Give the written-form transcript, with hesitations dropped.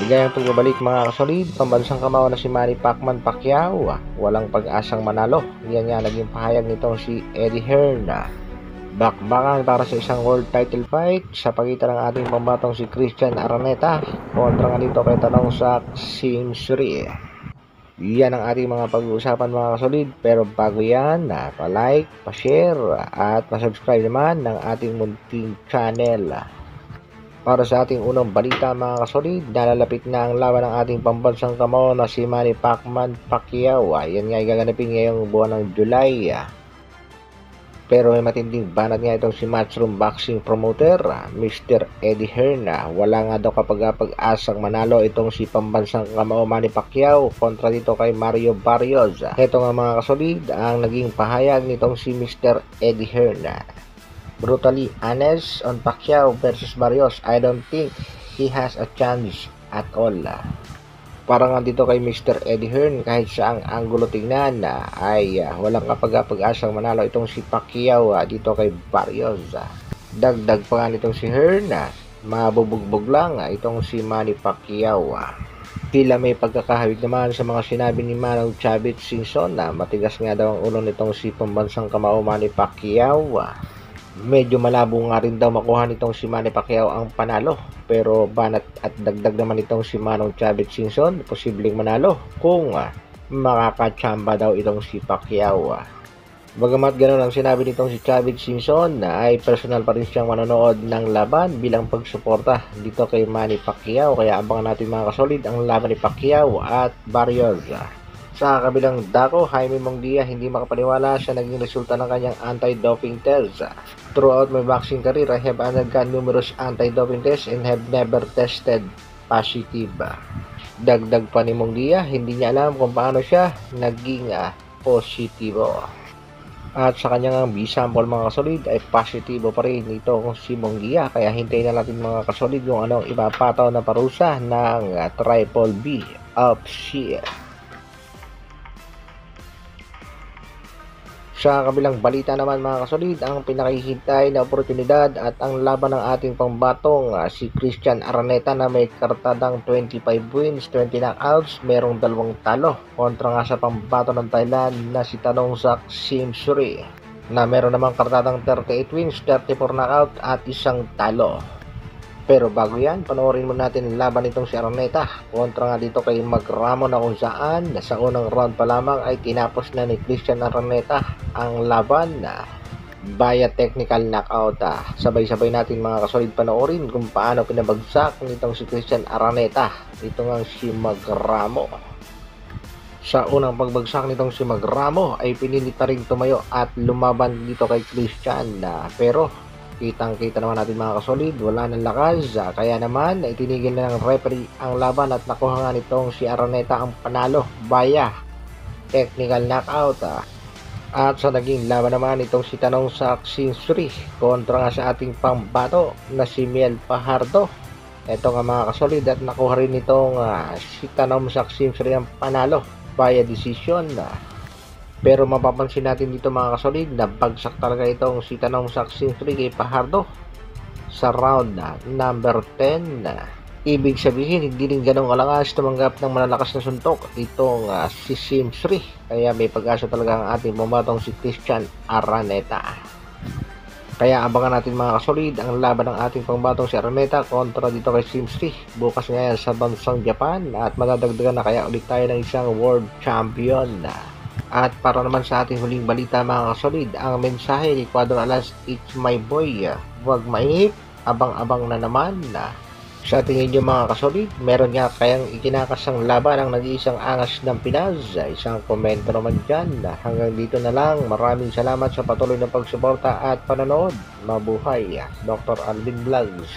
Ligayang pagbabalik mga kasolid, pambansang kamao na si Manny Pacquiao, walang pag-asang manalo. Yan nga naging pahayag nitong si Eddie Hearn. Bakbakan para sa isang world title fight sa pagitan ng ating pambatong si Christian Araneta kontra nga dito kay Tanong Sak Simsri. Yan ang ating mga pag-uusapan mga kasolid, pero bago yan, pa-like, pa-share at pa-subscribe naman ng ating munting channel. Para sa ating unang balita mga kasolid, nalalapit na ang laban ng ating pambansang kamao na si Manny Pacquiao. Yan nga ay gaganapin ngayong buwan ng July. Pero may matinding banat nga itong si Matchroom Boxing Promoter, Mr. Eddie Hearn. Wala nga daw kapag pag-asang manalo itong si pambansang kamao Manny Pacquiao kontra dito kay Mario Barrios. Ito nga mga kasolid, ang naging pahayag nitong si Mr. Eddie Hearn. Brutally honest on Pacquiao versus Barrios, I don't think he has a chance at all. Parang nga dito kay Mr. Eddie Hearn, kahit saang anggulo tingnan ay walang kapag-asang manalo itong si Pacquiao dito kay Barrios. Dagdag pa nga nitong si Hearn, mabubugbog lang itong si Manny Pacquiao. Tila may pagkakahawig naman sa mga sinabi ni Manong Chavit Singson na matigas nga daw ang ulo nitong si pambansang kamao Manny Pacquiao. Medyo malabo nga rin daw makuha nitong si Manny Pacquiao ang panalo, pero banat at dagdag naman itong si Manong Chavit Singson posibleng manalo kung makakachamba daw itong si Pacquiao. Bagamat ganoon ang sinabi nitong si Chavit Singson, ay personal pa rin siyang manonood ng laban bilang pagsuporta dito kay Manny Pacquiao, kaya abangan natin mga kasolid ang laban ni Pacquiao at Barrios. Sa kabilang dako, Jaime Munguia hindi makapaniwala sa naging resulta ng kanyang anti-doping test. Throughout my boxing career, I have undergone numerous anti-doping tests and have never tested positive. Dagdag pa ni Munguia, hindi niya alam kung paano siya naging positibo. At sa kanyang B-sample mga kasolid ay positibo pa rin ito kung si Munguia, kaya hintayin na natin mga kasolid kung anong ipapataw na parusa ng Triple B of Sheer. Sa kabilang balita naman mga kasolid, ang pinakihintay na oportunidad at ang laban ng ating pambatong si Christian Araneta na may kartadang 25 wins, 20 knockouts, merong 2 talo kontra nga sa pambato ng Thailand na si Tanong Sak Simsri na meron namang kartadang 38 wins, 34 knockout at 1 talo. Pero bago yan, panoorin mo natin ang laban nitong si Araneta kontra nga dito kay Magramo na kung saan sa unang round pa lamang ay tinapos na ni Christian Araneta ang laban via technical knockout. Sabay-sabay natin mga kasolid panoorin kung paano pinabagsak nitong si Christian Araneta ito nga si Magramo. Sa unang pagbagsak nitong si Magramo ay pinilit na rin tumayo at lumaban dito kay Christian, pero kitang-kita naman natin mga kasolid, wala ng lakas, kaya naman itinigil na ng referee ang laban at nakuha nga nitong si Araneta ang panalo via technical knockout. At sa naging laban naman itong si Tanong Sak Simsri kontra nga sa ating pambato na si Miel Fajardo. Ito nga mga kasolid, at nakuha rin itong si Tanong Sak Simsri ang panalo via decision. Pero mapapansin natin dito mga kasolid na bagsak talaga itong si Tanong Sak Simsri kay Fajardo sa round number 10. Ibig sabihin hindi rin ganong kalakas tumanggap ng malalakas na suntok itong si Simsri, kaya may pag-asa talaga ang ating pambatong si Christian Araneta. Kaya abangan natin mga kasolid ang laban ng ating pambatong si Araneta kontra dito kay Simsri bukas ngayon sa bansang Japan, at madadagdagan na kaya ulit tayo ng isang world champion. At para naman sa ating huling balita mga kasolid, ang mensahe ni Cuadro Alas, it's my boy, huwag mainip, abang-abang na naman. Sa tingin nyo mga kasolid, meron nga kayang ikinakasang laban ang nag-iisang angas ng Pinas? Isang komento naman dyan. Hanggang dito na lang, maraming salamat sa patuloy na pagsuporta at panonood. Mabuhay, Dr. Alvin Vlogs.